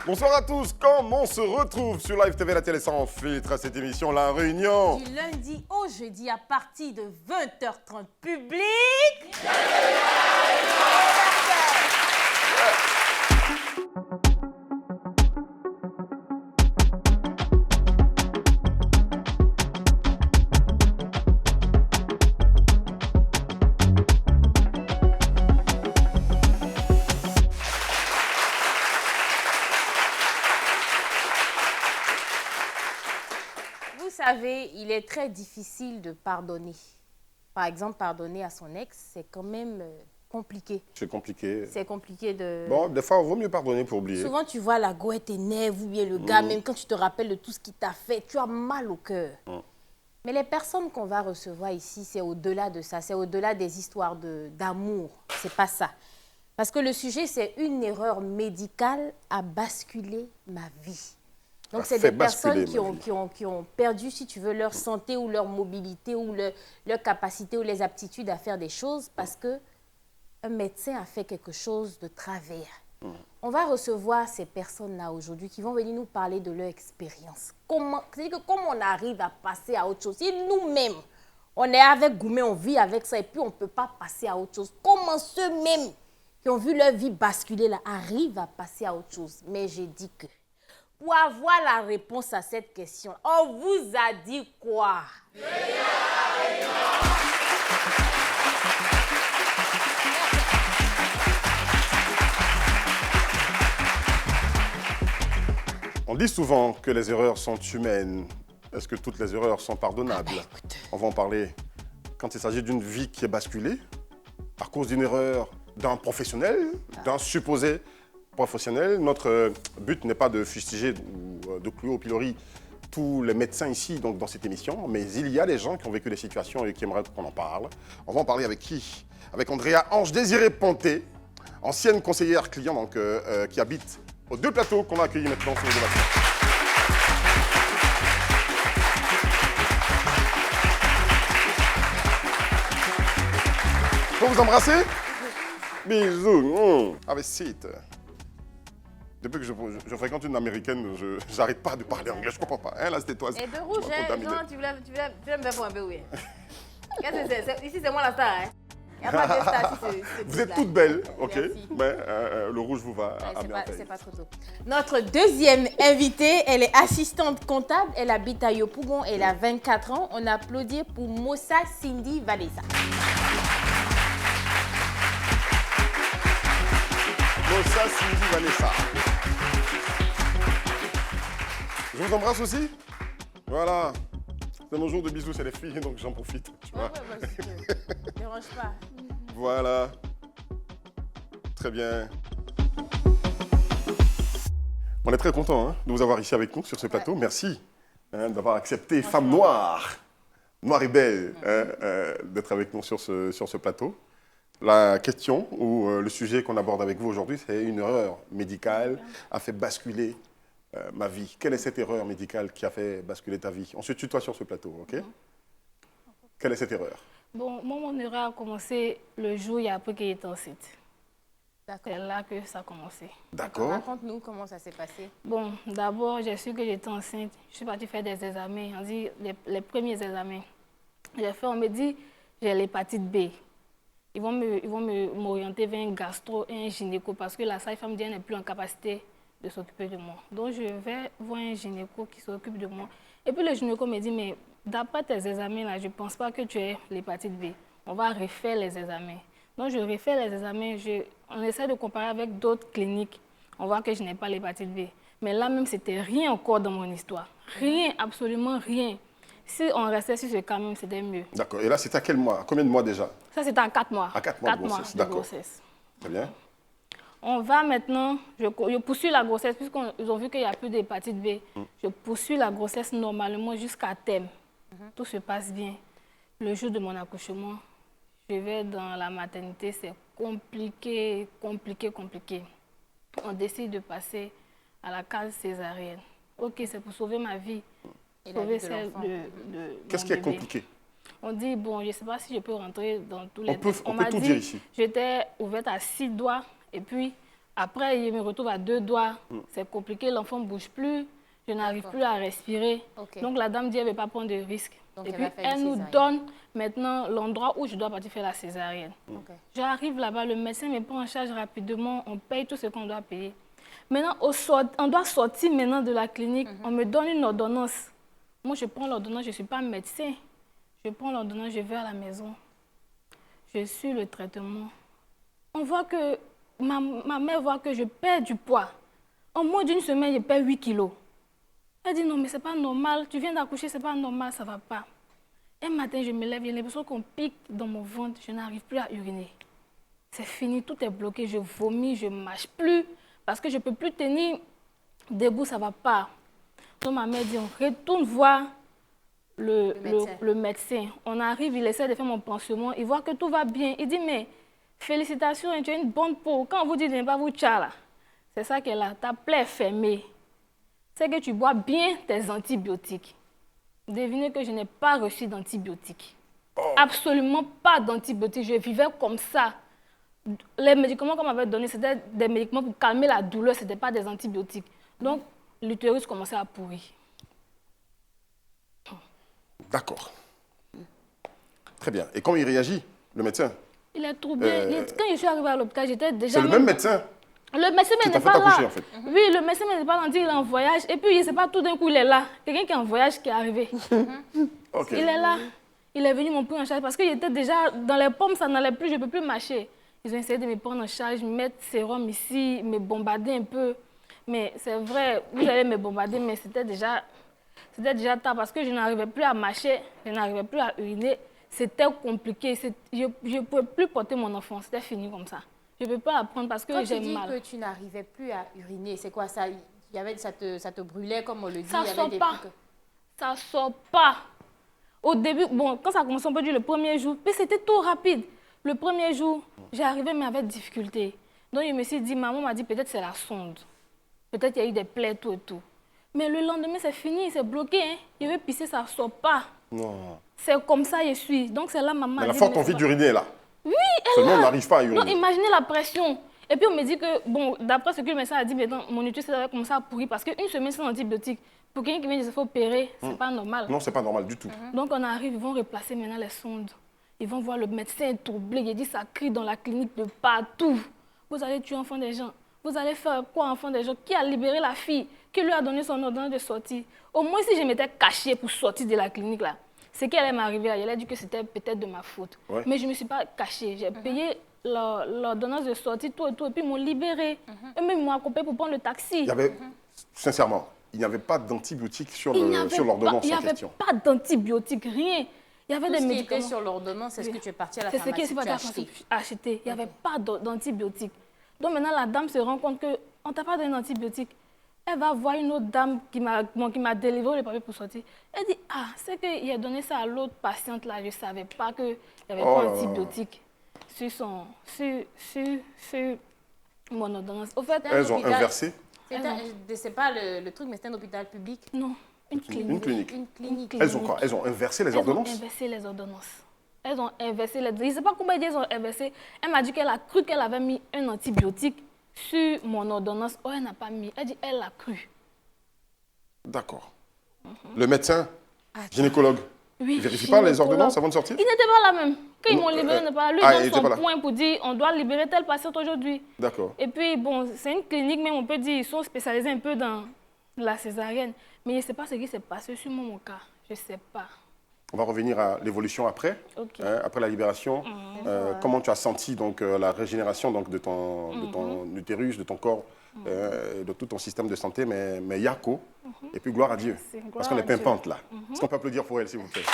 Bonsoir à tous, comme on se retrouve sur Live TV, la télé sans filtre, à cette émission La Réunion. Du lundi au jeudi à partir de 20h30, public. Vous savez, il est très difficile de pardonner. Par exemple, pardonner à son ex, c'est quand même compliqué. C'est compliqué. C'est compliqué de... Bon, des fois, il vaut mieux pardonner pour oublier. Souvent, tu vois la goûte énerve ou bien le gars, même quand tu te rappelles de tout ce qu'il t'a fait, tu as mal au cœur. Mais les personnes qu'on va recevoir ici, c'est au-delà de ça. C'est au-delà des histoires d'amour. C'est pas ça. Parce que le sujet, c'est une erreur médicale a basculé ma vie. Donc, c'est des personnes qui ont perdu, si tu veux, leur santé ou leur mobilité ou leur capacité ou les aptitudes à faire des choses parce que un médecin a fait quelque chose de travers. On va recevoir ces personnes-là aujourd'hui qui vont venir nous parler de leur expérience. C'est-à-dire que comment on arrive à passer à autre chose? Si nous-mêmes, on est avec Goumé, on vit avec ça et puis on ne peut pas passer à autre chose. Comment ceux-mêmes qui ont vu leur vie basculer là arrivent à passer à autre chose? Mais j'ai dit que pour avoir la réponse à cette question, on vous a dit quoi? On dit souvent que les erreurs sont humaines. Est-ce que toutes les erreurs sont pardonnables? On va en parler quand il s'agit d'une vie qui est basculée à cause d'une erreur d'un professionnel, d'un supposé professionnel. Notre but n'est pas de fustiger ou de clouer au pilori tous les médecins ici donc dans cette émission, mais il y a des gens qui ont vécu des situations et qui aimeraient qu'on en parle. On va en parler avec qui? Avec Andrea Ange Désiré Ponté, ancienne conseillère client donc, qui habite aux deux plateaux qu'on va accueillir maintenant sur le débat. Faut vous embrasser? Bisous. Have a seat. Depuis que je fréquente une américaine, je n'arrête pas de parler anglais, je comprends pas. Hein, là, c'était toi. Et de rouge, hein? Non, tu voulais me faire pour un peu, oui. Qu'est-ce que c'est? Ici, c'est moi la star, hein? Il n'y a pas de star ici. Vous êtes toutes belles, ok? Merci. Mais le rouge vous va à merveille. C'est pas trop tôt. Notre deuxième invitée, elle est assistante comptable. Elle habite à Yopougon. Elle a 24 ans. On applaudit pour Mossa Cindy Vanessa. Mossa Cindy Vanessa. Je vous embrasse aussi. Voilà. C'est mon jour de bisous, c'est les filles, donc j'en profite. Tu vois. Ne dérange pas. Voilà. Très bien. On est très content de vous avoir ici avec nous sur ce plateau. Merci d'avoir accepté Femme Noire, Noire et Belle, d'être avec nous sur ce plateau. La question ou le sujet qu'on aborde avec vous aujourd'hui, c'est une erreur médicale a fait basculer ma vie. Quelle est cette erreur médicale qui a fait basculer ta vie? On se tutoie sur ce plateau, ok? Quelle est cette erreur? Bon, moi, mon erreur a commencé le jour où il a appris qu'il était enceinte. D'accord. C'est là que ça a commencé. D'accord. Raconte-nous comment ça s'est passé. Bon, d'abord, j'ai su que j'étais enceinte. Je suis partie faire des examens. On dit les premiers examens. On me dit j'ai l'hépatite B. Ils vont m'orienter vers un gastro et un gynéco parce que la sage-femme n'est plus en capacité de s'occuper de moi. Donc, je vais voir un gynéco qui s'occupe de moi. Et puis, le gynéco me dit, mais d'après tes examens, là, je ne pense pas que tu aies l'hépatite B. On va refaire les examens. Donc, je refais les examens. On essaie de comparer avec d'autres cliniques. On voit que je n'ai pas l'hépatite B. Mais là même, c'était rien encore dans mon histoire. Rien, absolument rien. Si on restait sur ce cas même, c'était mieux. D'accord. Et là, c'était à quel mois? À combien de mois déjà? Ça, c'était à 4 mois. À 4 mois de grossesse, d'accord. Très bien. On va maintenant, je poursuis la grossesse, puisqu'ils ont vu qu'il n'y a plus d'hépatite B. Je poursuis la grossesse normalement jusqu'à terme. Tout se passe bien. Le jour de mon accouchement, je vais dans la maternité, c'est compliqué. On décide de passer à la case césarienne. Ok, c'est pour sauver ma vie. Et sauver celle de Qu'est-ce qui est compliqué? On dit, bon, je ne sais pas si je peux rentrer dans tous les... On peut tout dire ici. J'étais ouverte à 6 doigts et puis Après, je me retrouve à 2 doigts. C'est compliqué, l'enfant ne bouge plus. Je n'arrive plus à respirer. Donc, la dame dit qu'elle ne veut pas prendre de risques. Et puis, elle nous donne maintenant l'endroit où je dois partir faire la césarienne. J'arrive là-bas, le médecin me prend en charge rapidement. On paye tout ce qu'on doit payer. Maintenant, on doit sortir maintenant de la clinique. On me donne une ordonnance. Moi, je prends l'ordonnance, je ne suis pas médecin. Je prends l'ordonnance, je vais à la maison. Je suis le traitement. On voit que, ma mère voit que je perds du poids. En moins d'une semaine, je perds 8 kilos. Elle dit non, mais c'est pas normal. Tu viens d'accoucher, c'est pas normal, ça va pas. Un matin, je me lève, j'ai l'impression qu'on pique dans mon ventre. Je n'arrive plus à uriner. C'est fini, tout est bloqué. Je vomis, je ne marche plus. Parce que je ne peux plus tenir debout, ça ne va pas. Donc ma mère dit, on retourne voir le médecin. On arrive, il essaie de faire mon pansement. Il voit que tout va bien. Il dit, mais félicitations, tu as une bonne peau. Quand on vous dit de ne pas vous tchala, c'est ça qu'elle a. Ta plaie est fermée. C'est que tu bois bien tes antibiotiques. Devinez que je n'ai pas reçu d'antibiotiques. Absolument pas d'antibiotiques. Je vivais comme ça. Les médicaments qu'on m'avait donnés, c'était des médicaments pour calmer la douleur, ce n'était pas des antibiotiques. Donc, l'utérus commençait à pourrir. D'accord. Très bien. Et comment il réagit, le médecin? Il est troublé. Quand je suis arrivée à l'hôpital, j'étais déjà... C'est le même médecin? Le médecin n'est pas là. En fait. Oui, le médecin n'est pas là, il est en voyage. Et puis, je ne sais pas, tout d'un coup, il est là. Quelqu'un qui est en voyage qui est arrivé. Il est là. Il est venu m'en prendre en charge parce qu'il était déjà dans les pommes, ça n'allait plus, je ne peux plus marcher. Ils ont essayé de me prendre en charge, me mettre sérum ici, me bombarder un peu. Mais c'est vrai, vous allez me bombarder, mais c'était déjà tard parce que je n'arrivais plus à marcher, je n'arrivais plus à uriner. C'était compliqué. Je ne pouvais plus porter mon enfant, c'était fini comme ça. Je ne peux pas apprendre parce que j'ai mal. Quand tu dis que tu n'arrivais plus à uriner, c'est quoi ça? Ça te brûlait, comme on le dit? Ça ne sort pas. Ça ne sort pas. Au début, bon, quand ça a commencé, on peut dire le premier jour, mais c'était tout rapide. Le premier jour, j'arrivais mais avec difficulté. Donc je me suis dit, maman m'a dit peut-être c'est la sonde. Peut-être il y a eu des plaies, tout et tout. Mais le lendemain, c'est fini, c'est bloqué. Hein. Je vais pisser, ça ne sort pas. Non. C'est comme ça je suis. Donc c'est là maman. Elle a forte envie d'uriner là. Oui, seulement on n'arrive pas à uriner. Donc imaginez la pression. Et puis on me dit que, bon, d'après ce que le médecin a dit, mon utérus avait commencé à pourrir parce qu'une semaine sans antibiotiques, pour quelqu'un qui vient de se faire opérer, c'est pas normal. Non, c'est pas normal du tout. Donc on arrive, ils vont replacer maintenant les sondes. Ils vont voir le médecin troublé. Il dit ça crie dans la clinique de partout. Vous allez tuer enfant des gens. Vous allez faire quoi enfant des gens? Qui a libéré la fille? Qui lui a donné son ordonnance de sortie? Au moins si je m'étais cachée pour sortir de la clinique là, ce qui allait m'arriver là, il a dit que c'était peut-être de ma faute. Ouais. Mais je ne me suis pas cachée. J'ai payé l'ordonnance de sortie, tout et tout, et puis ils m'ont libérée. Et même ils m'ont accompagné pour prendre le taxi. Il y avait, sincèrement, il n'y avait pas d'antibiotiques sur l'ordonnance en question. Il n'y avait pas d'antibiotiques, rien. Il y avait des médicaments. Ce qui était sur l'ordonnance, c'est ce que tu es parti à la pharmacie acheter. Il n'y avait pas d'antibiotiques. Donc maintenant, la dame se rend compte qu'on ne t'a pas donné d'antibiotiques. Elle va voir une autre dame qui m'a délivré le papier pour sortir. Elle dit, ah, c'est qu'il a donné ça à l'autre patiente là. Je ne savais pas qu'il n'y avait pas d'antibiotiques sur mon ordonnance. Au fait, elles ont inversé? C'est pas le truc, mais c'est un hôpital public? Non, une clinique. Une clinique. Elles ont quoi? Elles ont inversé les ordonnances? Elles ont inversé les ordonnances. Elles ont inversé les... Je ne sais pas comment elles ont inversé. Elle m'a dit qu'elle a cru qu'elle avait mis un antibiotique sur mon ordonnance. Oh, elle n'a pas mis. Elle dit elle l'a cru. D'accord. Le médecin, gynécologue, oui, il ne vérifie pas les ordonnances avant de sortir? Il n'était pas là même. Quand ils m'ont libéré, il n'était pas là. Lui, il donne son point pour dire on doit libérer tel patient aujourd'hui. D'accord. Et puis, bon, c'est une clinique, même on peut dire ils sont spécialisés un peu dans la césarienne. Mais je ne sais pas ce qui s'est passé sur mon cas. Je ne sais pas. On va revenir à l'évolution après, après la libération. Comment tu as senti donc, la régénération donc, de ton utérus, de ton corps, de tout ton système de santé, mais Yako, et puis gloire à Dieu, parce qu'on est pimpante là. Est-ce qu'on peut applaudir pour elle, s'il vous plaît?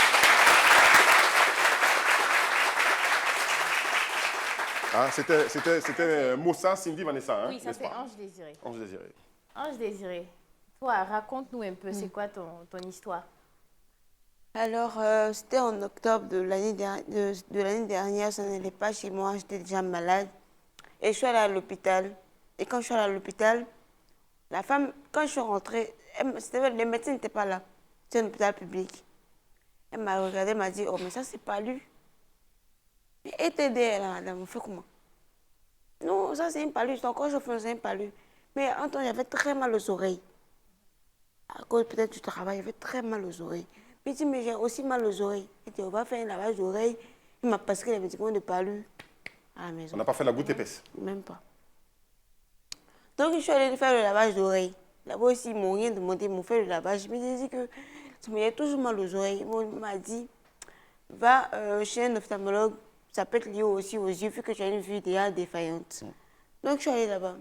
Hein, c'était Moussa, Cindy, Vanessa, hein, oui, ça c'est Ange Désiré. Ange Désiré. Ange Désiré, toi, raconte-nous un peu, c'est quoi ton histoire? Alors, c'était en octobre de l'année dernière, ça n'allait pas chez moi, j'étais déjà malade. Et je suis allée à l'hôpital. Et quand je suis allée à l'hôpital, la femme, quand je suis rentrée, le médecin n'était pas là. C'était un hôpital public. Elle m'a regardée, elle m'a dit, oh, mais ça, c'est pas lui. Et t'aider, là, madame, on fait comment? Non, oh, ça c'est un palu, c'est encore chauffeur, c'est un palu. Mais en temps, j'avais très mal aux oreilles. À cause peut-être du travail, j'avais très mal aux oreilles. Puis il dit, mais j'ai aussi mal aux oreilles. Il dit, on va faire un lavage d'oreilles. Il m'a prescrit les médicaments de palu à la maison. On n'a pas fait la goutte épaisse. Même pas. Donc, je suis allée faire le lavage d'oreilles. Là-bas aussi, ils m'ont rien demandé, ils m'ont fait le lavage. Je me dit que j'ai toujours mal aux oreilles. Il m'a dit, va chez un ophtalmologue, ça peut être lié aussi aux yeux, vu que tu as une vue déjà défaillante. Donc, je suis allée là-bas.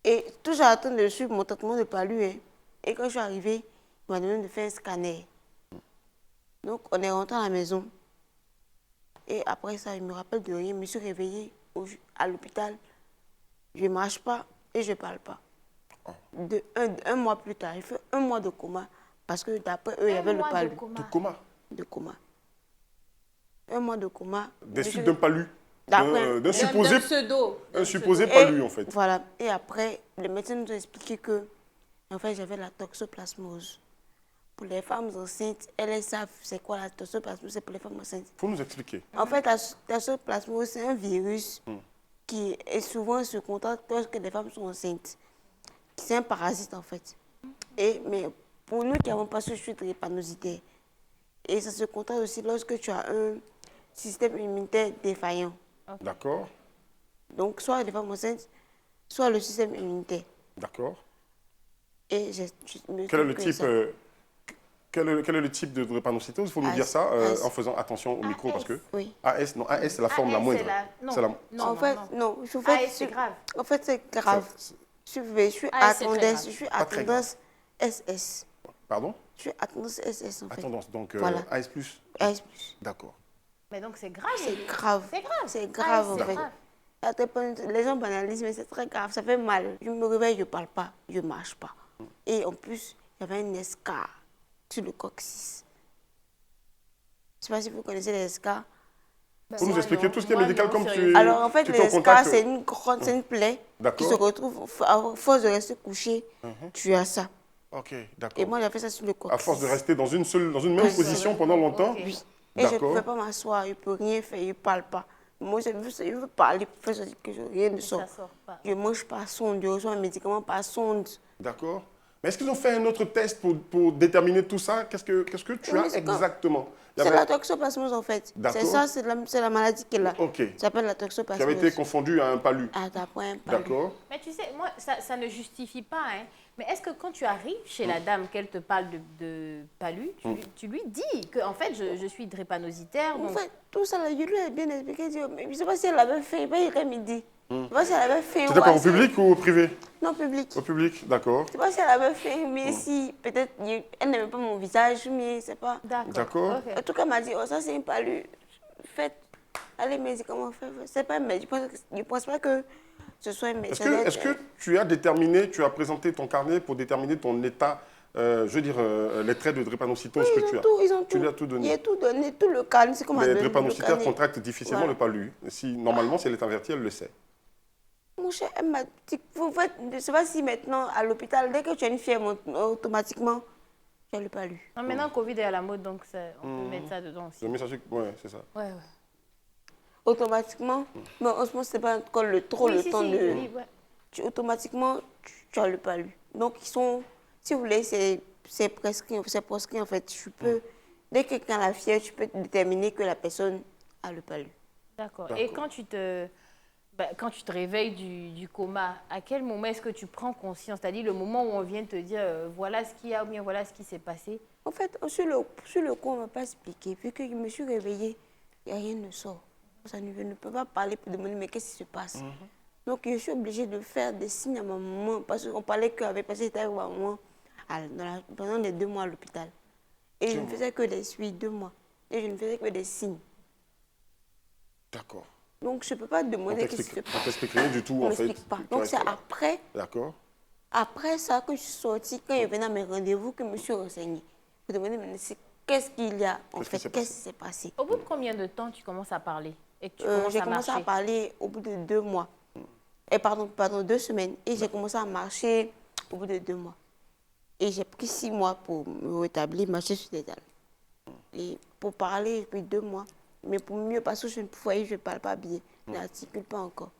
Et toujours en train de suivre mon traitement de palu. Hein. Et quand je suis arrivée, il m'a demandé de faire un scanner. Donc, on est rentré à la maison. Et après ça, je me rappelle de rien. Je me suis réveillée à l'hôpital. Je ne marche pas et je ne parle pas. Un mois plus tard, j'ai fait 1 mois de coma. Parce que d'après eux, il y avait le palu. De coma. De coma. 1 mois de coma. Des suites d'un palu. D'après D'un supposé, un supposé Et palu, en fait. Voilà. Et après, les médecins nous ont expliqué que, en fait, j'avais la toxoplasmose. Pour les femmes enceintes, elles savent c'est quoi la toxoplasmose, c'est pour les femmes enceintes. Il faut nous expliquer. En fait, la toxoplasmose, c'est un virus qui est souvent se contacte lorsque les femmes sont enceintes. C'est un parasite, en fait. Mais pour nous qui n'avons pas ce chute de drépanocytaire, et ça se contacte aussi lorsque tu as un système immunitaire défaillant. D'accord. Donc, soit les femmes enceintes, soit le système immunitaire. D'accord. Et Quel est le type de drépanocytose? Il faut nous dire ça en faisant attention au micro parce que oui. AS, non, AS c'est la forme la moindre. En fait, c'est grave. En fait, c'est grave. Je suis à tendance SS. Pardon? Je suis à tendance SS en fait. Tendance, donc Voilà. AS plus. AS+. D'accord. Mais donc c'est grave. C'est grave. C'est grave. C'est grave Ah, en c'est fait. grave. Les gens banalisent, mais c'est très grave. Ça fait mal. Je me réveille, je ne parle pas, je ne marche pas. Et en plus, j'avais un escar sur le coccyx. Je ne sais pas si vous connaissez les escars. Pour nous expliquer tout ce qui est médical comme tu es. Alors en fait, tu les es en escars, contact. c'est une plaie qui se D'accord. retrouve, à force de rester couché, tu as ça. Ok, Et d'accord. moi, j'ai fait ça sur le coccyx. À force de rester dans une même position pendant longtemps. Oui. Et je ne D'accord. pouvais pas m'asseoir, je ne peux rien faire, je ne parle pas. Moi, je veux parler pour faire sortir que rien ne sort. Ça sort pas. Je ne mange pas sonde, je reçois un médicament par sonde. D'accord. Mais est-ce qu'ils ont fait un autre test pour déterminer tout ça? Qu'est-ce que tu Oui, as c'est exactement? Il y C'est avait- la toxoplasmose en fait. D'accord. C'est ça, c'est la maladie qui est là. Ok. Ça s'appelle la Qui toxoplasmose. avait été confondu à un palu. Ah, d'après un palu. D'accord. Mais tu sais, moi, ça ne justifie pas. Hein. Mais est-ce que quand tu arrives chez la dame, qu'elle te parle de palu, tu lui dis que en fait, je suis drépanocytaire. En Donc... fait, tout ça, là, je lui ai bien expliqué. Mais je ne sais pas si elle avait fait, il va midi. Je ne sais pas si elle avait fait. C'était quoi, au public ou au privé? Non, public. Au public, d'accord. Je ne sais pas si elle avait fait, mais si, peut-être, elle n'aimait pas mon visage, mais je ne sais pas. D'accord. Ok. En tout cas, elle m'a dit, oh, ça c'est un palu. Faites, allez, médicaments, faites. C'est pas un médicament. Je ne pense pas que ce soit un médicament. Est-ce que tu as déterminé, tu as présenté ton carnet pour déterminer ton état, je veux dire, les traits de drépanocytose Oui, que tu as? ils ont tout. Tu lui as tout donné? Il a tout donné, tout le calme. C'est comme Les un drépanocytaires contractent difficilement Voilà. le palu. Si, normalement, si elle est avertie, elle le sait. Mon cher, elle m'a dit, en fait, je ne sais pas si maintenant, à l'hôpital, dès que tu as une fièvre, automatiquement, tu as le palu. Non, maintenant, Covid est à la mode, donc on peut mettre ça dedans aussi. Le message, ouais, c'est ça. Ouais. Automatiquement, mais en ce moment, ce n'est pas encore le temps de... Oui, ouais. Automatiquement, tu as le palu. Donc, ils sont, si vous voulez, c'est prescrit en fait. Tu peux, dès que quelqu'un a la fièvre, tu peux déterminer que la personne a le palu. D'accord. Et quand tu te réveilles du coma, à quel moment est-ce que tu prends conscience? C'est-à-dire le moment où on vient te dire voilà ce qu'il y a ou bien voilà ce qui s'est passé? En fait, sur le coup, on ne m'a pas expliqué. Vu que je me suis réveillée, il n'y a rien ne sort. Ça ne peut pas parler pour demander mais qu'est-ce qui se passe. Donc, je suis obligée de faire des signes à ma maman parce qu'on parlait qu'avec passé c'était avec ma maman pendant les 2 mois à l'hôpital. Et je ne faisais que des suites, 2 mois. Et je ne faisais que des signes. D'accord. Donc, je ne peux pas demander qu'est-ce qui se On passe. t'explique rien du tout, On en ne fait. m'explique pas. Tu Donc, restes c'est là. D'accord. après ça que je suis sortie, quand je venais à mes rendez-vous, que je me suis renseignée. Pour demander, mais qu'est-ce qu'il y a en fait, qu'est-ce qui s'est passé. Au bout de combien de temps tu commences à parler et que tu commences J'ai à commencé marcher? à parler au bout de 2 mois. Et pardon, 2 semaines. Et j'ai commencé à marcher au bout de 2 mois. Et j'ai pris 6 mois pour me rétablir, marcher sur des dalles. Et pour parler, j'ai pris 2 mois. Mais pour mieux, parce que je ne parle pas bien. n'articule pas encore.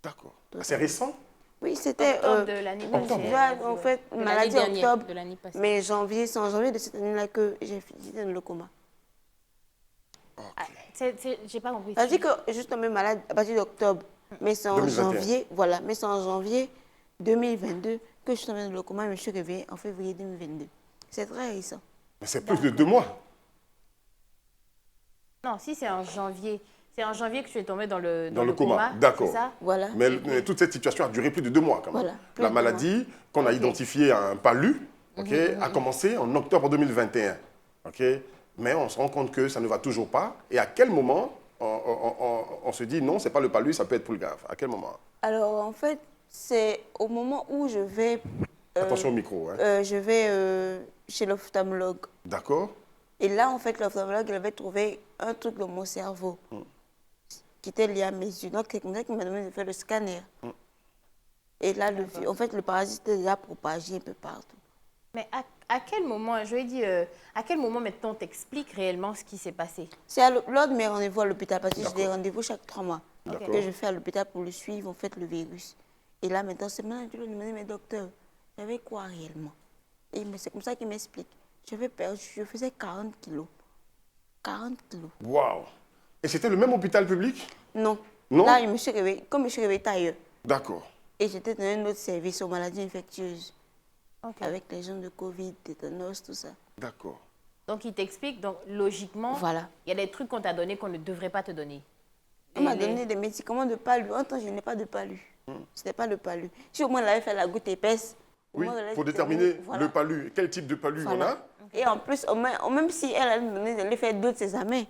D'accord. C'est récent? Oui, c'était... Octobre de l'année passée. En fait, De l'année maladie dernière, octobre, de l'année passée. mais janvier, c'est en janvier de cette année-là que j'étais dans le coma. Ah, j'ai pas compris. Ça veut dire que je suis tombée malade à partir d'octobre, mais c'est en 2021. janvier, voilà, mais c'est en janvier 2022 que je suis tombée dans le coma et je me suis réveillée en février 2022. C'est très récent. Mais c'est plus de 2 mois. Non, si c'est en janvier. C'est en janvier que tu es tombé dans le coma. D'accord. c'est ça? Voilà. Mais toute cette situation a duré plus de 2 mois quand même. Voilà, plus La de 2 maladie qu'on a identifiée à un palu, a commencé en octobre 2021. Ok. Mais on se rend compte que ça ne va toujours pas. Et à quel moment on se dit non, c'est pas le palu, ça peut être plus grave? À quel moment? Alors, en fait, c'est au moment où je vais... Attention au micro. Hein. je vais chez l'ophtalmologue. D'accord. Et là, en fait, l'ophtalmologue, il avait trouvé un truc dans mon cerveau qui était lié à mes yeux. Donc, c'est comme ça qu'il m'a demandé de faire le scanner. Et là, en fait, le parasite était déjà propagé un peu partout. Mais à quel moment, je lui ai dit, à quel moment maintenant on t'explique réellement ce qui s'est passé? C'est lors de mes rendez-vous à l'hôpital, parce que j'ai des rendez-vous chaque 3 mois D'accord. que je fais à l'hôpital pour le suivre, en fait, le virus. Et là, maintenant, c'est maintenant que je lui ai demandé, mais docteur, j'avais quoi réellement? Et c'est comme ça qu'il m'explique. Je faisais 40 kilos. 40 kilos. Waouh. Et c'était le même hôpital public? Non. Non? Là, je me suis réveillée, comme je suis réveillée ailleurs. D'accord. Et j'étais dans un autre service aux maladies infectieuses. Ok. Avec les gens de Covid, tétanos, tout ça. D'accord. Donc, il t'explique, donc logiquement, Voilà. il y a des trucs qu'on t'a donnés qu'on ne devrait pas te donner. On m'a donné des médicaments de palu. En temps, je n'ai pas de palu. C'était pas le palu. Si au moins, elle avait fait la goutte épaisse. au Oui, moins, elle allait pour déterminer, déterminer voilà. le palu. Quel type de palu on Voilà. a? Et en plus, même si elle allait me donner d'aller faire d'autres examens,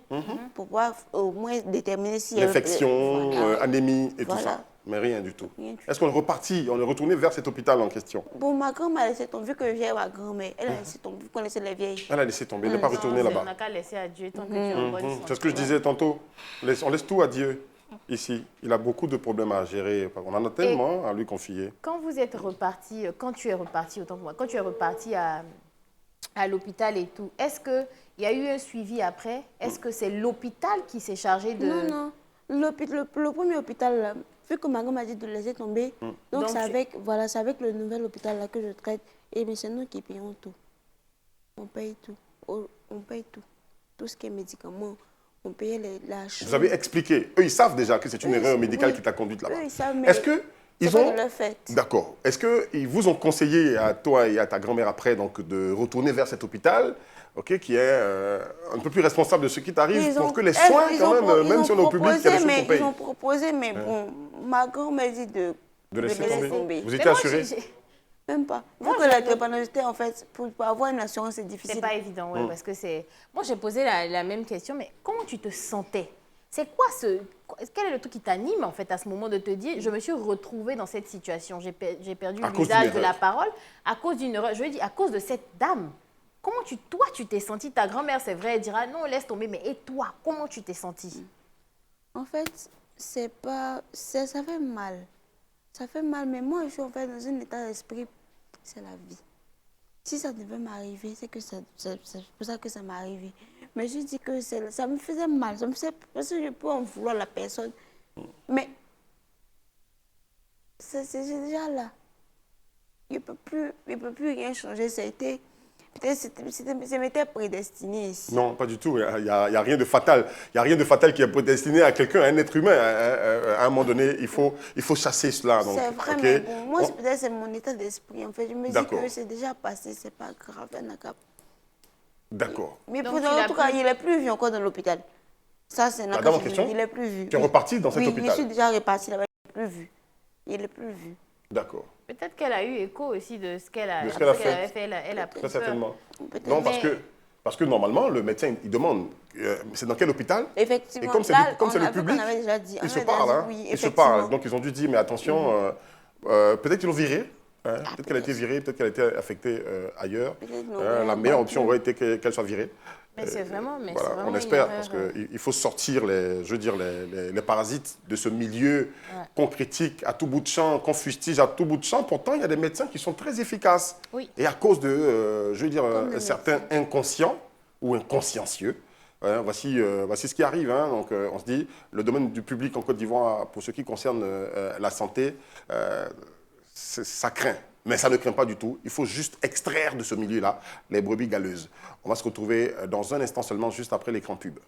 pour pouvoir au moins déterminer si L'infection, Voilà. anémie et tout Voilà. ça. Mais rien du tout. Rien du tout. Est-ce qu'on est reparti, on est retourné vers cet hôpital en question? Bon, ma grand-mère a laissé tomber, vu que j'ai ma grand-mère, elle a laissé tomber, vous connaissez les vieilles. Elle a laissé tomber, elle n'est pas retournée On là-bas. n'a qu'à laisser à Dieu tant que tu es en bonne santé. C'est ce que je disais tantôt. On laisse tout à Dieu ici. Il a beaucoup de problèmes à gérer. On en a tellement à lui confier. Quand vous êtes reparti, quand tu es reparti, autant que moi, quand tu es reparti à l'hôpital et tout, est-ce qu'il y a eu un suivi après? Est-ce que c'est l'hôpital qui s'est chargé de... Non, non. Le premier hôpital, là, vu que ma grand m'a dit de laisser tomber, donc c'est avec, voilà, c'est avec le nouvel hôpital là que je traite. Et mais c'est nous qui payons tout. On paye tout. On paye tout. Tout ce qui est médicaments. On payait la chambre. Vous avez expliqué. Eux, ils savent déjà que c'est une erreur médicale oui. qui t'a conduite là-bas. Eux, ils savent, mais Est-ce que ils c'est pas ont... de leur fait. D'accord. Est-ce qu'ils vous ont conseillé à toi et à ta grand-mère après donc, de retourner vers cet hôpital, qui est un peu plus responsable de ce qui t'arrive pour que les soins, quand même, même si on est au public, il y a des choses qu'on paye? Ils ont proposé, mais bon, ma grand-mère dit de laisser laisser tomber. Vous Mais étiez moi, assuré? Même pas. Moi, Vu que la drépanocyté, en fait, pour avoir une assurance, c'est difficile. C'est pas évident, ouais, parce que c'est... Moi, j'ai posé la même question, mais comment tu te sentais? C'est quoi quel est le truc qui t'anime, en fait, à ce moment de te dire, je me suis retrouvée dans cette situation, j'ai perdu À cause l'usage d'une de la erreur. parole à cause d'une erreur. Je lui ai dit, à cause de cette dame. Comment toi, tu t'es sentie? Ta grand-mère, c'est vrai, elle dira, non, laisse tomber, mais et toi, comment tu t'es sentie? En fait, c'est pas... ça fait mal. Ça fait mal, mais moi, je suis en fait dans un état d'esprit, c'est la vie. Si ça devait m'arriver, c'est que c'est pour ça que ça m'est arrivé. Mais je dis que ça me faisait mal, ça me faisait, parce que je peux en vouloir la personne. Mais c'est déjà là. Il ne peut plus rien changer. Ça a été, peut-être m'était prédestiné ici. Non, pas du tout. Il n'y a rien de fatal. Il n'y a rien de fatal qui est prédestiné à quelqu'un, à un être humain. À un moment donné, il faut chasser cela. C'est vrai, ok? mais bon, moi, peut-être c'est mon état d'esprit. En fait, je me dis D'accord. que c'est déjà passé, c'est pas grave. Elle n'a qu'à... D'accord. Mais Donc, pour tu l'as en tout cas, plus- il n'est plus vu encore dans l'hôpital. Ça, c'est Madame, en question? il n'est plus vu. Tu es reparti dans cet Oui, hôpital? je suis déjà reparti là-bas, il n'est plus vu. Il n'est plus vu. D'accord. Peut-être qu'elle a eu écho aussi de ce qu'elle De ce qu'elle a fait. avait fait. Elle a pris Très peur. certainement. Peut-être. Non, Mais- parce que normalement, le médecin, il demande, c'est dans quel hôpital? Effectivement. Et comme c'est Là, comme c'est on a le vu qu'on public, avait déjà dit. On ils se avait déjà parlent. dit Hein, oui, ils se effectivement. parlent. Donc, ils ont dû dire, mais attention, peut-être qu'ils l'ont virée. Hein, peut-être qu'elle a été peut-être. virée, peut-être qu'elle a été affectée ailleurs. Peut-être non, Hein, la mais meilleure on option peut- aurait été qu'elle soit virée. Mais c'est vraiment, Voilà, on une espère, erreur, parce qu'il faut sortir les parasites de ce milieu qu'on critique à tout bout de champ, qu'on fustige à tout bout de champ. Pourtant, il y a des médecins qui sont très efficaces. Oui. Et à cause de, Comme les certains inconscients ou inconsciencieux, Hein, voici ce qui arrive. Hein. Donc, on se dit, le domaine du public en Côte d'Ivoire, pour ce qui concerne la santé, ça craint. Mais ça ne craint pas du tout. Il faut juste extraire de ce milieu-là les brebis galeuses. On va se retrouver dans un instant seulement, juste après l'écran pub.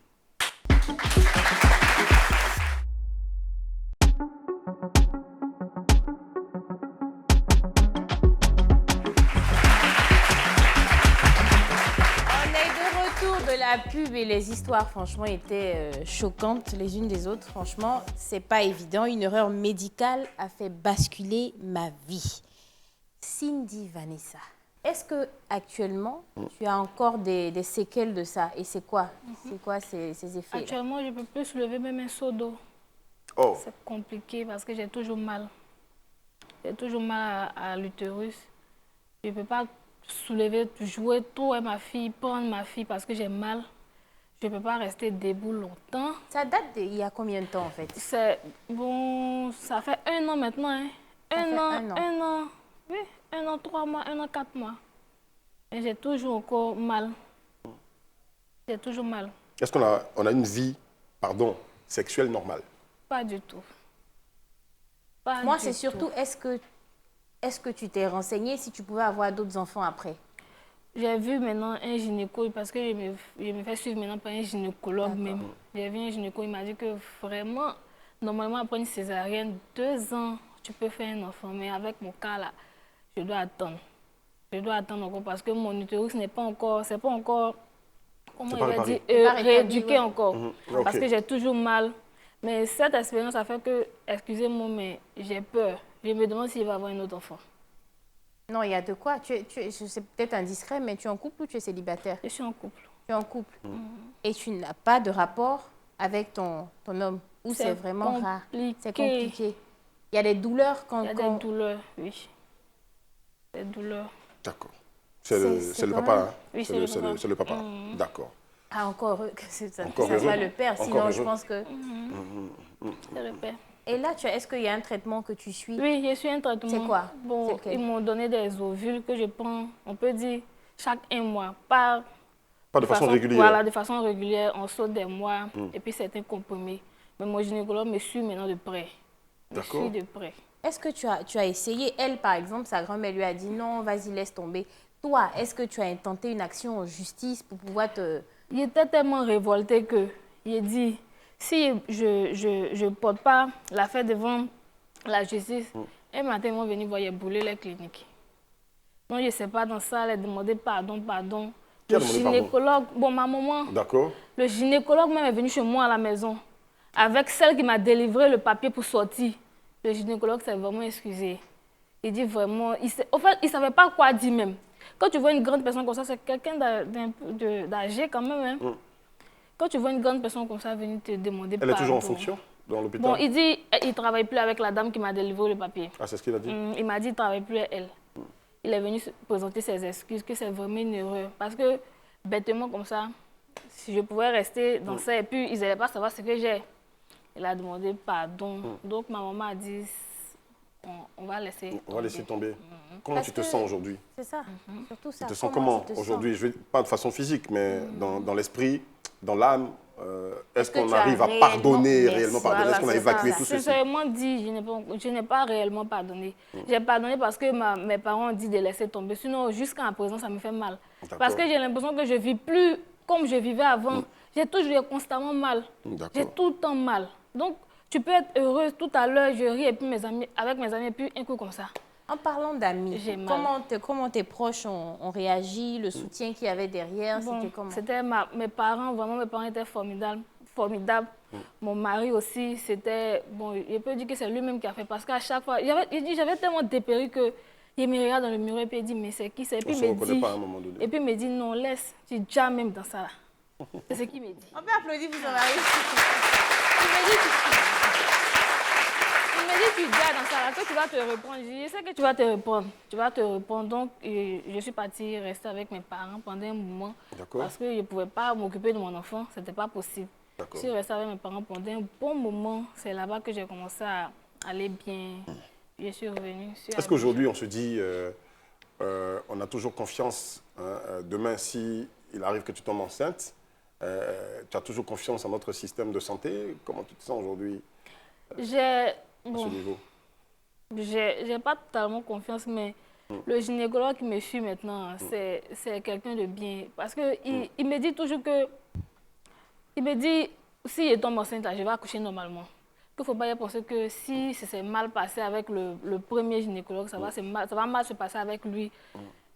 La pub et les histoires, franchement, étaient choquantes les unes des autres. Franchement, c'est pas évident. Une erreur médicale a fait basculer ma vie. Cindy Vanessa, est-ce que actuellement tu as encore des séquelles de ça? Et c'est quoi? C'est quoi ces effets? Actuellement, je ne peux plus soulever même un seau d'eau. Oh. C'est compliqué parce que j'ai toujours mal. J'ai toujours mal à l'utérus. Je ne peux pas soulever, jouer tout à ma fille, prendre ma fille parce que j'ai mal. Je ne peux pas rester debout longtemps. Ça date d'il y a combien de temps en fait? Bon, ça fait 1 an maintenant. Hein. Un an, oui, 1 an, 3 mois, 1 an, 4 mois. Et j'ai toujours encore mal. J'ai toujours mal. Est-ce qu'on a une vie, sexuelle normale? Pas du tout. Moi, c'est surtout, est-ce que tu t'es renseigné si tu pouvais avoir d'autres enfants après? J'ai vu maintenant un gynéco, parce que je me fais suivre maintenant par un gynécologue même. J'ai vu un gynéco, il m'a dit que vraiment, normalement, après une césarienne, 2 ans, tu peux faire un enfant. Mais avec mon cas là, je dois attendre. Je dois attendre encore parce que mon utérus n'est pas encore, comment il va dire, rééduqué encore. Parce que j'ai toujours mal. Mais cette expérience a fait que, excusez-moi, mais j'ai peur. Je me demande s'il va avoir un autre enfant. Non, il y a de quoi. C'est peut-être indiscret, mais tu es en couple ou tu es célibataire? Je suis en couple. Tu es en couple. Et tu n'as pas de rapport avec ton homme? Ou c'est vraiment rare? C'est compliqué. Il y a des douleurs quand... Il y a des douleurs, oui. Des douleurs. D'accord. C'est le papa, hein? Oui, c'est le papa. D'accord. Ah, encore heureux que ça soit le père, Encore sinon heureux. je pense que... C'est le père. Et là, est-ce qu'il y a un traitement que tu suis? Oui, je suis un traitement. C'est quoi? Bon, ils m'ont donné des ovules que je prends, on peut dire, chaque 1 mois. Pas de façon régulière? Voilà, de façon régulière, on saute des mois, et puis certains comprimés. Mais mon gynécologue me suit maintenant de près. D'accord. Me suit de près. Est-ce que tu as essayé? Elle, par exemple, sa grand-mère lui a dit non, vas-y, laisse tomber. Toi, est-ce que tu as tenté une action en justice pour pouvoir te... Il était tellement révolté que il a dit, si je ne porte pas l'affaire devant la justice, un matin, ils vont venir voir, il a brûlé les cliniques. Donc, je ne sais pas, dans ça, elle a demandé pardon. Qui a Le demandé gynécologue, bon, ma maman, d'accord. Le gynécologue même est venu chez moi à la maison, avec celle qui m'a délivré le papier pour sortir. Le gynécologue s'est vraiment excusé. Il dit vraiment, en fait, il ne savait pas quoi dire même. Quand tu vois une grande personne comme ça, c'est quelqu'un d'âgé quand même. Hein. Quand tu vois une grande personne comme ça venir te demander pardon. Elle est toujours en fonction dans l'hôpital? Bon, il dit qu'il ne travaille plus avec la dame qui m'a délivré le papier. Ah, c'est ce qu'il a dit? Il m'a dit qu'il ne travaille plus avec elle. Il est venu présenter ses excuses, que c'est vraiment une erreur. Parce que, bêtement comme ça, si je pouvais rester dans ça et puis ils n'allaient pas savoir ce que j'ai. Il a demandé pardon. Donc ma maman a dit, on va laisser tomber. On va laisser tomber. Comment tu te sens aujourd'hui? C'est ça, surtout ça. Tu te sens comment aujourd'hui? Pas de façon phisique, mais dans l'esprit, dans l'âme. Est-ce qu'on arrive à pardonner, réellement pardonner? Est-ce qu'on a évacué tout ceci? Sincèrement dit, je n'ai pas réellement pardonné. J'ai pardonné parce que mes parents ont dit de laisser tomber. Sinon, jusqu'à présent, ça me fait mal. Parce que j'ai l'impression que je ne vis plus comme je vivais avant. J'ai toujours constamment mal. J'ai tout le temps mal. Donc, tu peux être heureuse. Tout à l'heure, je ris et puis avec mes amis, et puis un coup comme ça. En parlant d'amis, comment tes proches ont réagi, le soutien qu'il y avait derrière, bon, c'était comment? C'était mes parents, vraiment mes parents étaient formidables. Mon mari aussi, c'était, bon, je peux dire que c'est lui-même qui a fait, parce qu'à chaque fois, j'avais tellement dépéri que il me regarde dans le miroir et puis il dit, mais c'est qui c'est? Et puis il me dit, non, laisse, tu es déjà même dans ça. C'est ce qu'il me dit. On peut applaudir pour son mari. Il me dit, tu es déjà dans ça, là, que tu vas te reprendre. Je sais que tu vas te reprendre. Tu vas te reprendre. Donc, je suis partie rester avec mes parents pendant un moment. Parce que je ne pouvais pas m'occuper de mon enfant. Ce n'était pas possible. Je suis restée avec mes parents pendant un bon moment. C'est là-bas que j'ai commencé à aller bien. Je suis revenue. Est-ce qu'aujourd'hui, on se dit, on a toujours confiance, demain, si il arrive que tu tombes enceinte, Tu as toujours confiance en notre système de santé. Comment tu te sens aujourd'hui à ce niveau? J'ai pas totalement confiance, mais le gynécologue qui me suit maintenant, c'est quelqu'un de bien. Parce qu'il il me dit toujours que... Il me dit, si je tombe enceinte, là, je vais accoucher normalement. Il ne faut pas y penser que si ça s'est mal passé avec le premier gynécologue, ça va mal se passer avec lui.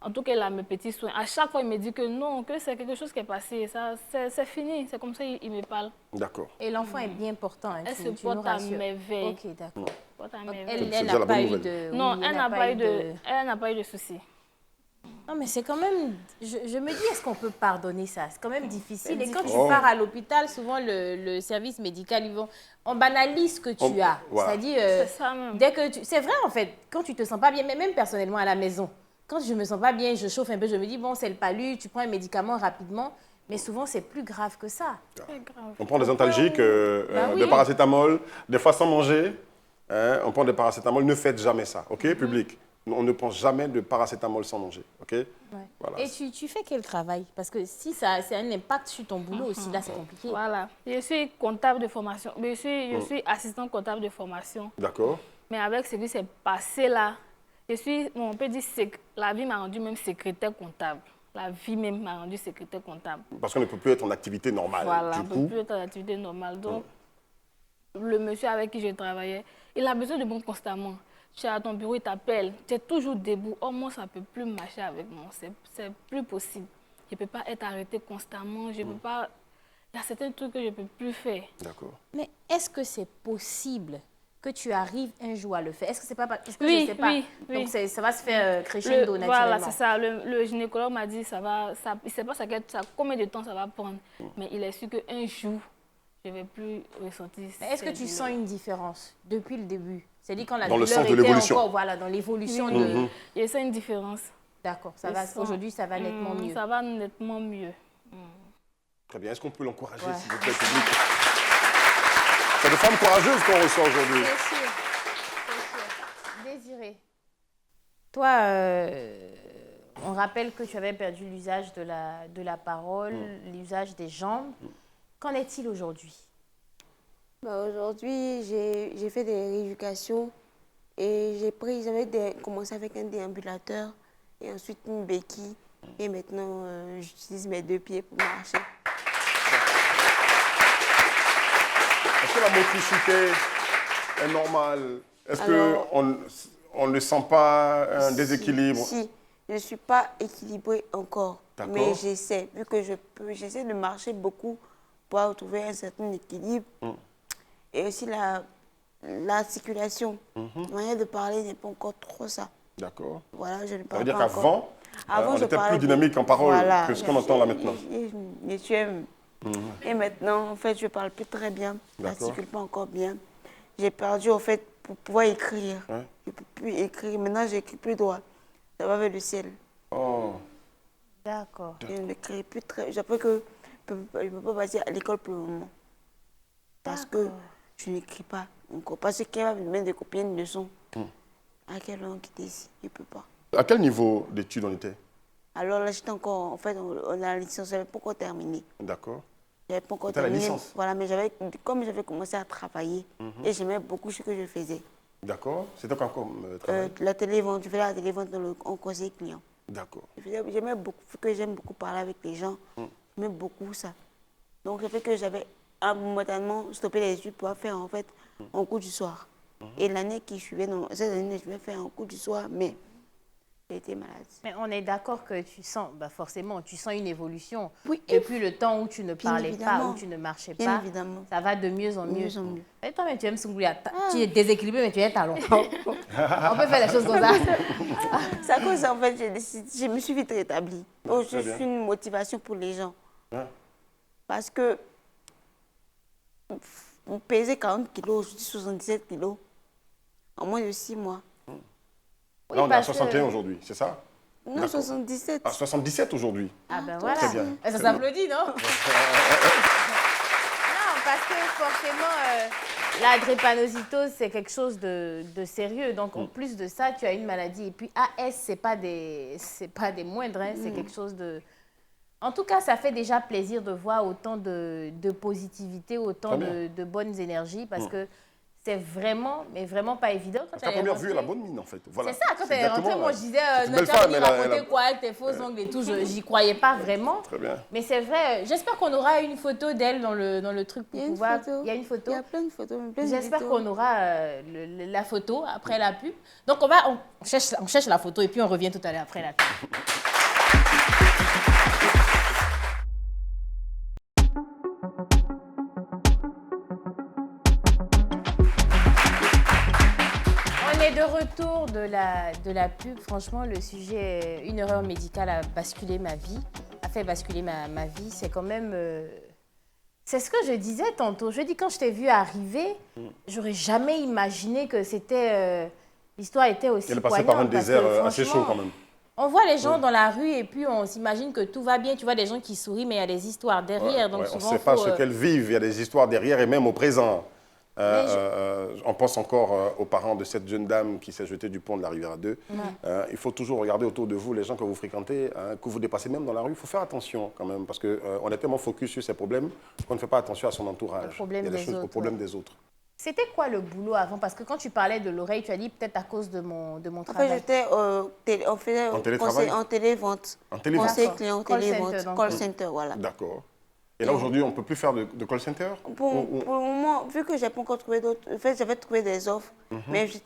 En tout cas, il a mes petits soins. À chaque fois, il me dit que non, que c'est quelque chose qui est passé. C'est fini. C'est comme ça qu'il me parle. D'accord. Et l'enfant est bien portant. Hein, Elle se porte à merveille. Ok, d'accord. Elle n'a pas eu de... Non, elle n'a pas eu de soucis. Non, mais c'est quand même... Je me dis, est-ce qu'on peut pardonner ça? C'est quand même difficile. Et quand tu pars à l'hôpital, souvent, le service médical, on banalise ce que tu as. Voilà. C'est-à-dire, c'est ça même. dès que c'est vrai, en fait, quand tu te sens pas bien, mais même personnellement à la maison, quand je me sens pas bien, je chauffe un peu, je me dis, bon, c'est le palu, tu prends un médicament rapidement. Mais souvent, c'est plus grave que ça. C'est grave. On prend des antalgiques, des paracétamol, des fois sans manger. Hein, on prend des paracétamol. Ne faites jamais ça, OK, public? On ne prend jamais de paracétamol sans manger, OK? Ouais. Voilà. Et tu fais quel travail? Parce que si ça a un impact sur ton boulot aussi, là, c'est compliqué. Voilà. Je suis comptable de formation. Je suis assistant comptable de formation. D'accord. Mais avec ce qui s'est passé là, on peut dire que la vie m'a rendu même secrétaire comptable. La vie même m'a rendu secrétaire comptable. Parce qu'on ne peut plus être en activité normale. Voilà, du on ne coup, peut plus être en activité normale. Donc, le monsieur avec qui je travaillais, il a besoin de moi constamment. Tu es à ton bureau, il t'appelle, tu es toujours debout. Oh, moi, ça ne peut plus marcher avec moi. C'est plus possible. Je ne peux pas être arrêtée constamment. Je peux pas... Il y a certains trucs que je ne peux plus faire. d'accord. Mais est-ce que c'est possible que tu arrives un jour à le faire? Est-ce que c'est pas... Est-ce que Oui, je sais pas. oui. Donc, ça va se faire crescendo naturellement. Voilà, c'est ça. Le gynécologue m'a dit, il ne sait pas combien de temps ça va prendre. Mais il est sûr qu'un jour, je ne vais plus ressentir. Est-ce que tu sens une différence depuis le début? C'est-à-dire quand la Dans le douleur sens de était l'évolution. encore, voilà, dans l'évolution de... Je sens une différence. D'accord, aujourd'hui, ça va nettement mieux. Ça va nettement mieux. Très bien. Est-ce qu'on peut l'encourager, Ouais. s'il vous plaît, public? C'est des femmes courageuses qu'on reçoit aujourd'hui. C'est sûr, c'est sûr. Désiré, toi, on rappelle que tu avais perdu l'usage de la parole, l'usage des jambes. Qu'en est-il aujourd'hui? Aujourd'hui, j'ai fait des rééducations et j'avais commencé avec un déambulateur et ensuite une béquille. Et maintenant, j'utilise mes 2 pieds pour marcher. Est-ce que la motricité est normale? Est-ce qu'on ne sent pas un déséquilibre? Si, je ne suis pas équilibrée encore, D'accord. mais j'essaie. Vu que j'essaie de marcher beaucoup pour trouver un certain équilibre. Et aussi la circulation. La manière de parler n'est pas encore trop ça. D'accord. Voilà, je ne Ça parle veut dire pas encore. qu'avant, on je était parlais plus dynamique en parole Voilà. que ce qu'on entend là maintenant. Et tu aimes. Et maintenant, en fait, je ne parle plus très bien. Je D'accord. n'articule pas encore bien. J'ai perdu, en fait, pour pouvoir écrire. Ouais. Je ne peux plus écrire. Maintenant, j'écris plus droit. Ça va vers le ciel. Oh. D'accord. Je n'écris plus très... J'apprends que je ne peux pas passer à l'école pour le moment. Parce que je n'écris pas encore. Parce que quand va me mettre des copier une leçon, à quelle langue quitter ici? Je ne peux pas. À quel niveau d'études on était? Alors là, j'étais encore... En fait, on a la licence, je n'avais pas encore terminé. D'accord. J'avais pas encore C'était la terminé. licence. Voilà, mais comme j'avais commencé à travailler, et j'aimais beaucoup ce que je faisais. D'accord. C'était quoi comme travail? La télévente, je faisais la télévente en conseil client. D'accord. J'aimais beaucoup, vu que j'aime beaucoup parler avec les gens, j'aimais beaucoup ça. Donc, ça fait que j'avais momentanément stoppé les études pour faire en fait un cours du soir. Et l'année qui suivait, cette année, je vais faire un cours du soir, mais j'ai été malade. Mais on est d'accord que tu sens, forcément, tu sens une évolution. Oui. Depuis le temps où tu ne Bien parlais pas, évidemment. où tu ne marchais Bien pas, évidemment. ça va de mieux en De mieux. mieux en mieux. Et toi, mais tu aimes Sungouya. Tu es déséquilibré, mais tu es un talent. On peut faire les choses comme ça. C'est à cause, en fait, je me suis vite rétablie. Donc, je Très bien. suis une motivation pour les gens. Ouais. Parce que vous pesez 40 kilos, je dis 77 kilos, en moins de 6 mois. Oui, Là, on est à parce que- 61 aujourd'hui, c'est ça? Non, D'accord. 77. À 77 aujourd'hui. Ah ben voilà. Très bien. Ça s'applaudit, non? Non, parce que forcément, la drépanocytose, c'est quelque chose de sérieux. Donc, en plus de ça, tu as une maladie. Et puis, AS, c'est pas des moindres, hein, c'est quelque chose de... En tout cas, ça fait déjà plaisir de voir autant de positivité, autant de bonnes énergies, parce que c'est vraiment, mais vraiment pas évident. Quand à première vue, elle a bonne mine, en fait. Voilà. C'est ça, quand elle est rentrée, moi, je disais, tu vas venir raconter quoi avec tes faux ongles et tout. J'y croyais pas vraiment. Très bien. Mais c'est vrai, j'espère qu'on aura une photo d'elle dans le truc pour pouvoir... Il y a une photo. Il y a plein de photos. J'espère qu'on aura la photo après la pub. Donc, on cherche la photo et puis on revient tout à l'heure après la pub. On est de retour de la pub. Franchement, le sujet, une erreur médicale a basculé ma vie, a fait basculer ma vie. C'est quand même... C'est ce que je disais tantôt. Je dis, quand je t'ai vu arriver, j'aurais jamais imaginé que c'était... l'histoire était aussi Elle est poignante. passée par un désert assez chaud quand même. On voit les gens dans la rue et puis on s'imagine que tout va bien. Tu vois des gens qui sourient, mais il y a des histoires derrière. Donc on ne souvent, sait pas ce qu'elles vivent. Il y a des histoires derrière et même au présent. On pense encore aux parents de cette jeune dame qui s'est jetée du pont de la Riviera 2. Il faut toujours regarder autour de vous les gens que vous fréquentez, que vous dépassez même dans la rue. Il faut faire attention quand même parce qu'on est tellement focus sur ces problèmes qu'on ne fait pas attention à son entourage. Au problème des autres. C'était quoi le boulot avant? Parce que quand tu parlais de l'oreille, tu as dit peut-être à cause de mon travail. En fait, on faisait en télévente. En télévente. Conseil client, télévente, call center, voilà. D'accord. Et là, aujourd'hui, on ne peut plus faire de call center? Pour le moment, vu que je n'ai pas encore trouvé d'autres, en fait, j'avais trouvé des offres, mais je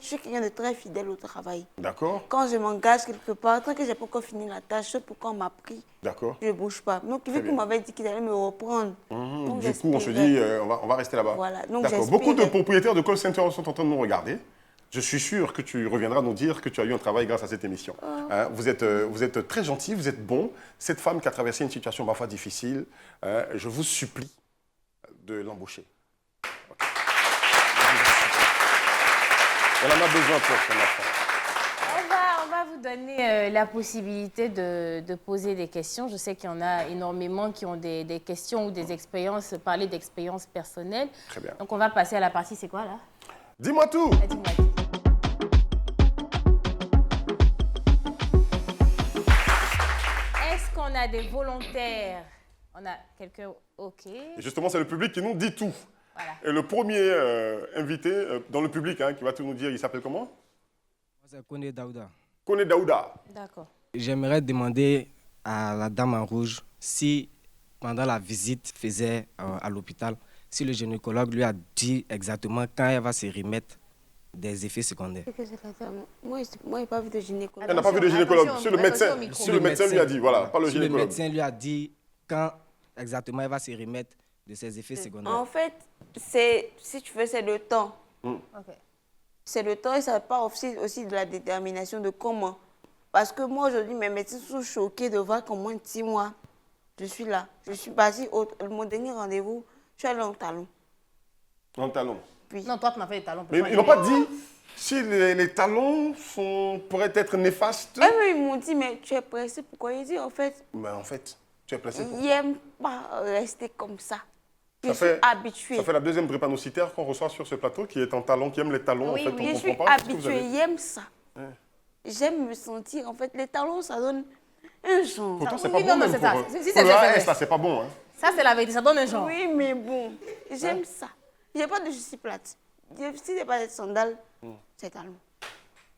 suis quelqu'un de très fidèle au travail. D'accord. Quand je m'engage quelque part, tant que je n'ai pas encore fini la tâche, ce pourquoi on m'a pris, d'accord, je ne bouge pas. Donc, vu qu'on m'avait dit qu'il allait me reprendre, donc du coup, on se dit, on va rester là-bas. Voilà. D'accord. Beaucoup de propriétaires de call center sont en train de nous regarder. Je suis sûr que tu reviendras nous dire que tu as eu un travail grâce à cette émission. Vous êtes très gentil, vous êtes bon. Cette femme qui a traversé une situation parfois difficile, je vous supplie de l'embaucher. Okay. Elle en a besoin pour son enfant. On va vous donner la possibilité de poser des questions. Je sais qu'il y en a énormément qui ont des questions ou des expériences, parler d'expériences personnelles. Très bien. Donc on va passer à la partie, c'est quoi là? Dis-moi tout. Dis-moi tout. Est-ce qu'on a des volontaires? On a quelqu'un, ok. Et justement, c'est le public qui nous dit tout. Voilà. Et le premier invité dans le public qui va tout nous dire, il s'appelle comment? C'est Kone Daouda. Kone Daouda. D'accord. J'aimerais demander à la dame en rouge si, pendant la visite faisait à l'hôpital, si le gynécologue lui a dit exactement quand elle va se remettre des effets secondaires. Moi, je n'ai pas vu de gynécologue. Elle n'a pas vu de gynécologue. Si le médecin lui a dit, voilà, pas le gynécologue. Le médecin lui a dit quand exactement elle va se remettre de ses effets secondaires. En fait, si tu veux, c'est le temps. Okay. C'est le temps et ça part aussi de la détermination de comment. Parce que moi, aujourd'hui, mes médecins sont choqués de voir qu'en moins de 6 mois, je suis là. Je suis partie, mon dernier rendez-vous, je suis allée en talon. En talon? Oui. Non, toi, tu m'as fait les talons. Mais ils n'ont pas dit si les talons pourraient être néfastes. Mais ils m'ont dit, mais tu es pressé, pourquoi? Ils disent, en fait... Mais en fait, tu es pressé. Ils n'aiment pas rester comme ça. Je suis habituée. Ça fait la deuxième drépanocytaire qu'on reçoit sur ce plateau qui est en talon, qui aime les talons. Oui, en fait, oui. on Je suis comprend pas habituée, ils aiment ça. Ouais. J'aime me sentir, en fait, les talons, ça donne un genre. Pourtant, c'est oui, pas non, bon mais même c'est pour ça. eux. Si, Pour le AS, là, c'est pas bon. Hein. Ça, c'est la vérité, ça donne un genre. Oui, mais bon, j'aime ça. Il n'y a pas de chaussures plates. Si n'est pas de sandales, c'est talon.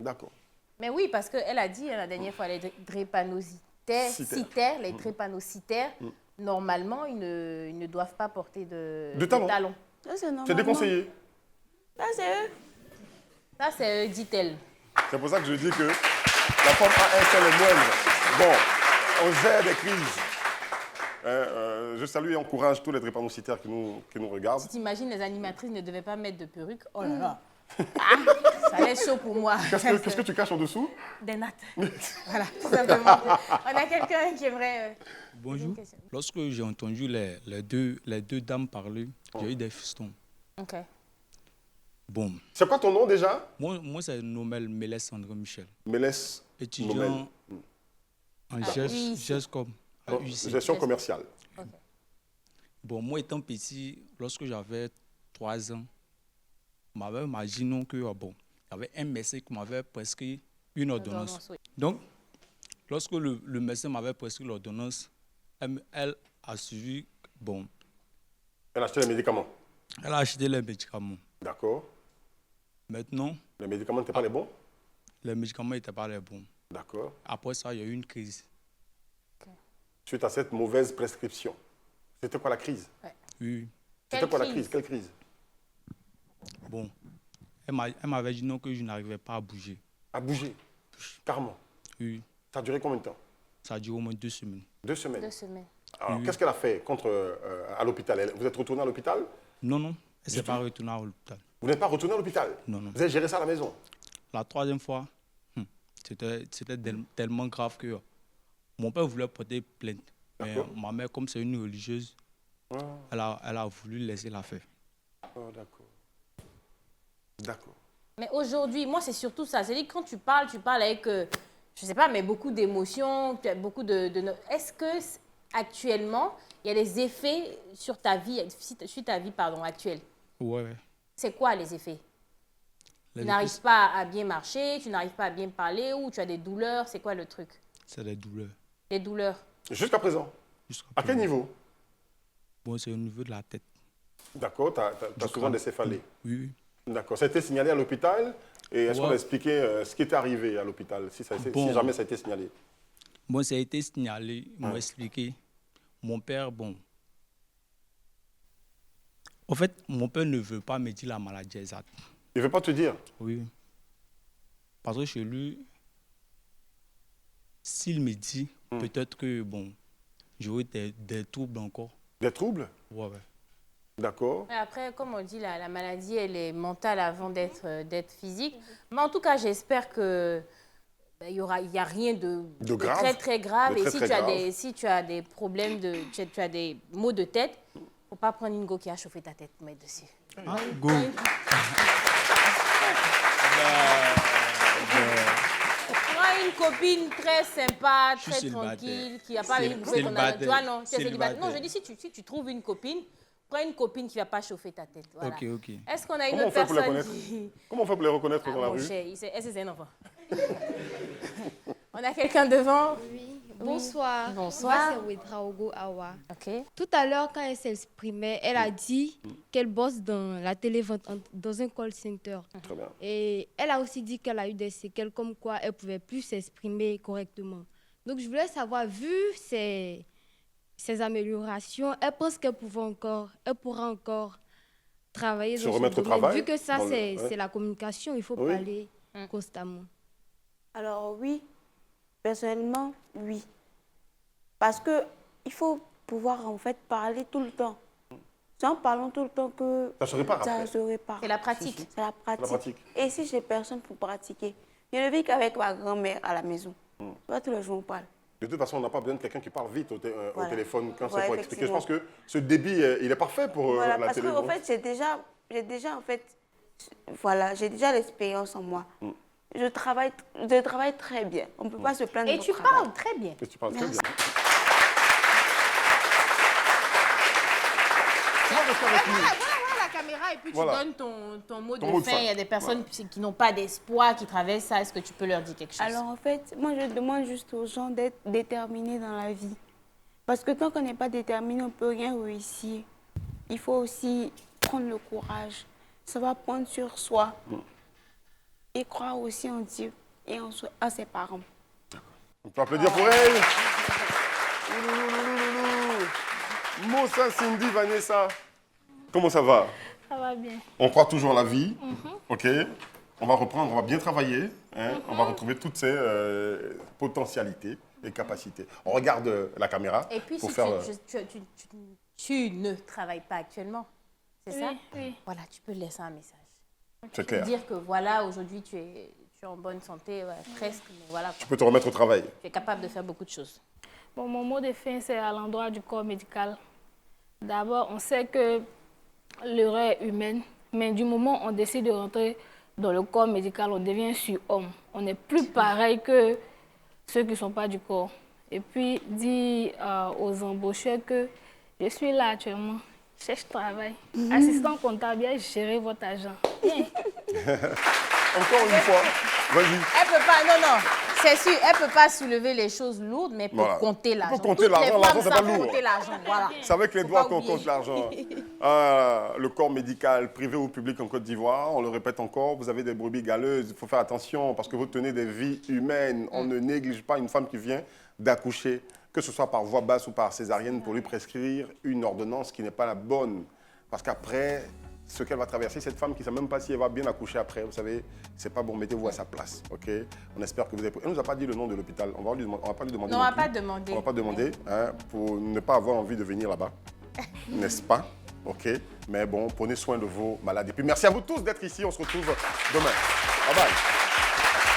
D'accord. Mais oui, parce qu'elle a dit la dernière fois, les drépanocytaires, les drépanocytaires, normalement, ils ne doivent pas porter de talons. C'est déconseillé. Ça, c'est eux. Ça, c'est eux, dit-elle. C'est pour ça que je dis que la forme AS, elle est moindre. Bon, on gère des crises. Je salue et encourage tous les drépanocytaires qui nous regardent. Si tu imagines, les animatrices ne devaient pas mettre de perruque. Oh là là. Ça allait chaud pour moi. Qu'est-ce que tu caches en dessous? Des nattes. Voilà, tout simplement. On a quelqu'un qui aimerait... Bonjour. Lorsque j'ai entendu les deux dames parler, j'ai eu des frissons. Ok. Bon. C'est quoi ton nom déjà? Moi c'est Nomel Mélès André Michel. Mélès. Étudiant en GESCOM. Gestion commerciale. Okay. Bon, moi étant petit, lorsque j'avais 3 ans, m'avait imaginé que il y avait un médecin qui m'avait prescrit une ordonnance. Oui. Donc, lorsque le médecin m'avait prescrit l'ordonnance, elle a suivi, bon, Elle a acheté les médicaments. elle a acheté les médicaments. D'accord. Maintenant, Les médicaments n'étaient pas les bons? les médicaments n'étaient pas les bons. D'accord. Après ça, il y a eu une crise. Suite à cette mauvaise prescription. C'était quoi la crise? Oui, C'était quoi la crise? Quelle crise? bon. Elle m'avait dit non, que je n'arrivais pas à bouger. À bouger. Carrément. Oui, Ça a duré combien de temps? ça a duré au moins 2 semaines. 2 semaines. 2 semaines. Alors, qu'est-ce qu'elle a fait à l'hôpital? Vous êtes retourné à l'hôpital? Non, non, elle ne s'est pas retournée à l'hôpital. Vous n'êtes pas retourné à l'hôpital? Non, non. Vous avez géré ça à la maison? La troisième fois, c'était tellement grave que mon père voulait porter plainte. Mais ma mère, comme c'est une religieuse, elle a voulu laisser l'affaire. Oh, d'accord. D'accord. Mais aujourd'hui, moi, c'est surtout ça. C'est-à-dire que quand tu parles avec, je ne sais pas, mais beaucoup d'émotions, beaucoup de... Est-ce que actuellement, il y a des effets sur ta vie, actuelle? Ouais. C'est quoi les effets? Les Tu n'arrives effets, pas à bien marcher, tu n'arrives pas à bien parler ou tu as des douleurs? C'est quoi le truc? c'est des douleurs. Les douleurs. Jusqu'à présent? Jusqu'à À quel présent. niveau? Bon, c'est au niveau de la tête. D'accord, tu as souvent des céphalées. Oui, oui. D'accord. Ça a été signalé à l'hôpital? Et est-ce qu'on a Ouais. expliqué ce qui était arrivé à l'hôpital, si jamais ça a été signalé? Bon, ça a été signalé, ils m'ont expliqué. Mon père, bon. En fait, mon père ne veut pas me dire la maladie exacte. Il ne veut pas te dire? Oui. Parce que chez lui, s'il me dit, peut-être que, bon, j'aurai des troubles encore. Des troubles? Ouais. D'accord. Mais après, comme on dit, la maladie, elle est mentale avant d'être physique. Mais en tout cas, j'espère que il y a rien de grave. très, très grave. De Et très, si, très grave. si tu as des problèmes, tu as des maux de tête, il ne faut pas prendre une go qui a chauffé ta tête, mettre dessus. Ah, go. Prends une copine très sympa, Je suis très célibataire. tranquille, qui n'a pas C'est- une bouffée ton célibataire. Toi, non, tu es célibataire. Non, je Célibataire. dis, si tu trouves une copine, prends une copine qui ne va pas chauffer ta tête. Voilà. Ok, ok. Est-ce qu'on a une Comment on autre fait pour les personne reconnaître? qui... Comment on fait pour les reconnaître Ah, dans la mon rue? cher, est-ce que c'est un enfant? On a quelqu'un devant? Oui. Bonsoir. Bonsoir. Moi, c'est Wedraogo Awa. Ok. Tout à l'heure, quand elle s'exprimait, elle a dit qu'elle bosse dans la télévente, dans un call center. Très bien. Et elle a aussi dit qu'elle a eu des séquelles comme quoi elle ne pouvait plus s'exprimer correctement. Donc, je voulais savoir, vu ces améliorations, elle pense qu'elle pourra encore travailler Se dans remettre ce au domaine. travail, Vu que ça, dans le- c'est ouais. la communication, il faut Oui. parler constamment. Alors oui, personnellement, oui. Parce que il faut pouvoir en fait parler tout le temps. C'est en parlant tout le temps que Ça se répare ça après. se répare. C'est la pratique. C'est la pratique. pratique. Et si j'ai personne pour pratiquer, je ne vis qu'avec ma grand-mère à la maison. Pas tous les jours on parle. De toute façon, on n'a pas besoin de quelqu'un qui parle vite au Voilà. téléphone quand c'est Ouais, pour expliquer. Je pense effectivement. que ce débit, il est parfait pour Voilà, la parce télé. que en fait, j'ai déjà en fait, voilà, j'ai déjà l'expérience en moi. Je travaille très bien. On ne peut pas se plaindre Et de tu mon travail. parles très bien. Et tu parles très bien. Voilà la caméra et puis Voilà. tu donnes ton mot Ton de mot de fin. fin. Il y a des personnes qui n'ont pas d'espoir, qui traversent ça. Est-ce que tu peux leur dire quelque chose? Alors en fait, moi je demande juste aux gens d'être déterminés dans la vie. Parce que tant qu'on n'est pas déterminé, on ne peut rien réussir. Il faut aussi prendre le courage, savoir prendre sur soi et croire aussi en Dieu et en ses parents. On peut applaudir pour elle. Moussa, Cindy, Vanessa. Comment ça va? Ça va bien. On croit toujours à la vie. OK. On va reprendre, on va bien travailler. Hein. On va retrouver toutes ces potentialités et capacités. On regarde la caméra. Et puis, pour si faire, tu ne travailles pas actuellement, c'est ça? Oui, oui. Voilà, tu peux laisser un message. c'est clair. Dire que voilà, aujourd'hui, tu es en bonne santé, voilà, presque, mais voilà, quoi. Tu peux te remettre au travail. Tu es capable de faire beaucoup de choses. Bon, mon mot de fin, c'est à l'endroit du corps médical. D'abord, on sait que l'erreur est humaine, mais du moment où on décide de rentrer dans le corps médical, on devient surhomme. On n'est plus pareil que ceux qui ne sont pas du corps. Et puis, dis aux embaucheurs que je suis là actuellement, je cherche travail. Assistant comptable, bien gérer votre argent. Bien. Encore une fois, Vas-y. Elle peut pas, non. C'est sûr, elle peut pas soulever les choses lourdes, mais pour compter l'argent. Pour compter l'argent, c'est pas lourd. Compter l'argent, voilà. C'est avec les doigts qu'on compte l'argent. Le corps médical, privé ou public en Côte d'Ivoire, on le répète encore, vous avez des brebis galeuses, il faut faire attention parce que vous tenez des vies humaines. On ne néglige pas une femme qui vient d'accoucher, que ce soit par voie basse ou par césarienne, pour lui prescrire une ordonnance qui n'est pas la bonne. Parce qu'après, ce qu'elle va traverser, cette femme qui ne sait même pas si elle va bien accoucher après, vous savez, c'est pas bon, mettez-vous à sa place, ok? On espère que vous avez... Elle ne nous a pas dit le nom de l'hôpital, on va pas lui demander. Non, on ne va pas demander. On ne va pas demander, hein, pour ne pas avoir envie de venir là-bas, n'est-ce pas? Ok, mais bon, prenez soin de vos malades. Et puis merci à vous tous d'être ici, on se retrouve demain. Bye bye.